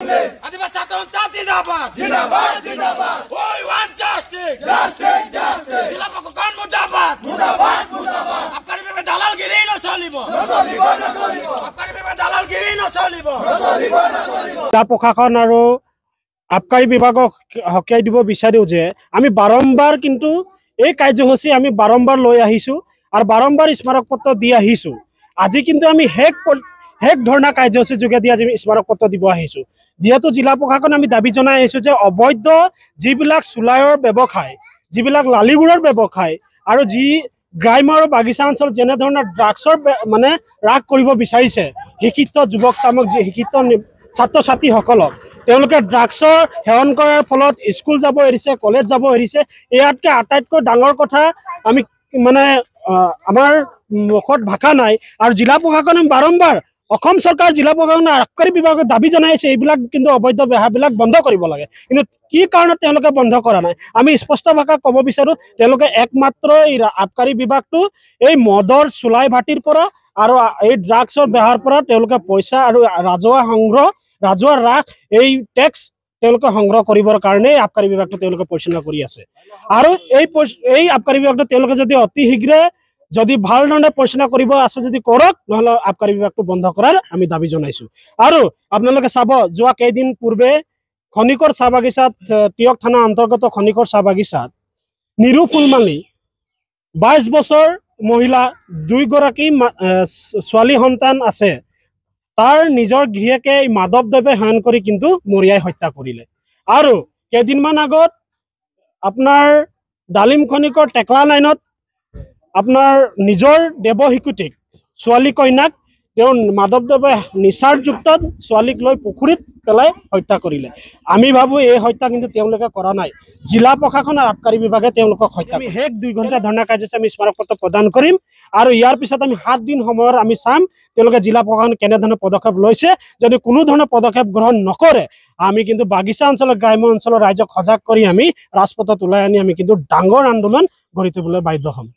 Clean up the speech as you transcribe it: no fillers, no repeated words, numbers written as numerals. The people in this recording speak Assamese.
आदिवासी जनता जिंदाबाद जिंदाबाद जिंदाबाद we want justice justice justice जिला प्रशासन मुर्दाबाद मुर्दाबाद मुर्दाबाद आबकारी विभाग दालालगिरी न चलिबो आबकारी विभाग दालालगिरी न चलिबो जिला प्रशासन আৰু आबकारी विभागक हकियाই দিব বিচাৰিও যে আমি বাৰম্বাৰ কিন্তু এই কাৰ্যসূচী আমি বাৰম্বাৰ লৈ আহিছো আৰু বাৰম্বাৰ স্মাৰক পত্ৰ দি আহিছো আজি কিন্তু আমি হেক ধৰ্ণা কাৰ্যসূচী যোগে দি আজি স্মাৰক পত্ৰ দিব আহিছো যেহেতু জিলা প্ৰশাসন আমি দাবী জনাই আহিছো যে অবৈধ যিবিলাক চুলাইৰ ব্যৱসায় যিবিলাক লালিগুৰৰ ব্যৱসায় আৰু যি গ্ৰাম্য আৰু বাগিচা অঞ্চল যেনে ধৰণৰ ড্ৰাগছৰ মানে ৰাগ কৰিব বিচাৰিছে শিক্ষিত যুৱক চামক যি শিক্ষিত ছাত্ৰ ছাত্ৰীসকলক তেওঁলোকে ড্ৰাগছৰ সেৱন কৰাৰ ফলত স্কুল যাব এৰিছে কলেজ যাব এৰিছে ইয়াতকৈ আটাইতকৈ ডাঙৰ কথা আমি মানে আমাৰ মুখত ভাষা নাই আৰু জিলা প্ৰশাসনে বাৰম্বাৰ অসম চৰকাৰ জিলা প্ৰশাসনে আবকাৰী বিভাগৰ দাবী জনাইছে এইবিলাক কিন্তু অবৈধ বেহাবিলাক বন্ধ কৰিব লাগে কিন্তু কি কাৰণত তেওঁলোকে বন্ধ কৰা নাই আমি স্পষ্ট ভাষাত ক'ব বিচাৰোঁ তেওঁলোকে একমাত্ৰ এই আবকাৰী বিভাগটো এই মদৰ চুলাই ভাটিৰ পৰা আৰু এই ড্ৰাগছৰ বেহাৰ পৰা তেওঁলোকে পইচা আৰু ৰাজহুৱা ৰাস এই টেক্স তেওঁলোকে সংগ্ৰহ কৰিবৰ কাৰণে আবকাৰী বিভাগটো তেওঁলোকে পৰিচালনা কৰি আছে আৰু এই আবকাৰী বিভাগটো তেওঁলোকে যদি অতি শীঘ্ৰে যদি ভাল ধৰণে পৰিচালনা কৰিব আছে যদি কৰক নহলে আবকাৰী বিভাগটো বন্ধ কৰাৰ আমি দাবী জনাইছো আৰু আপোনালোকে চাব যোৱা কেইদিন পূৰ্বে খনিকৰ চাহ বাগিচাত টিয়ক থানা অন্তৰ্গত খনিকৰ চাহ বাগিচাত নিৰু ফুলমালী 22 বছৰ মহিলা 2 গৰাকী ছোৱালী সন্তান আছে তাৰ নিজৰ গৃহকে মাদক দ্ৰব্য সেৱন কৰি কিন্তু মৰিয়াই হত্যা কৰিলে আৰু কেইদিনমান আগত আপোনাৰ ডালিম খনিকৰ টেকলা লাইনত আপোনাৰ নিজৰ দেৱ শিশুটিক ছোৱালী কন্যাক তেওঁ মাদক দ্ৰব্য নিচাৰ যুক্তত ছোৱালীক লৈ পুখুৰীত পেলাই হত্যা কৰিলে আমি ভাবো এই হত্যা কিন্তু তেওঁলোকে কৰা নাই জিলা প্ৰশাসন আৰু আবকাৰী বিভাগে তেওঁলোকক হত্যা আমি হেক 2 ঘণ্টা ধৰ্ণা কাৰ্যসূচী আমি স্মাৰক পত্ৰ প্ৰদান কৰিম আৰু ইয়াৰ পিছত আমি 7 দিন সময়ৰ আমি চাম তেওঁলোকে জিলা প্ৰশাসন কেনেধৰণৰ পদক্ষেপ লৈছে যদি কোনো ধৰণৰ পদক্ষেপ গ্ৰহণ নকৰে আমি কিন্তু বাগিচা অঞ্চলৰ গ্ৰাম্য অঞ্চলৰ ৰাইজক সজাগ কৰি আমি ৰাজপথত ওলাই আনি আমি কিন্তু ডাঙৰ আন্দোলন গঢ়ি তুলিবলৈ বাধ্য হ'ম।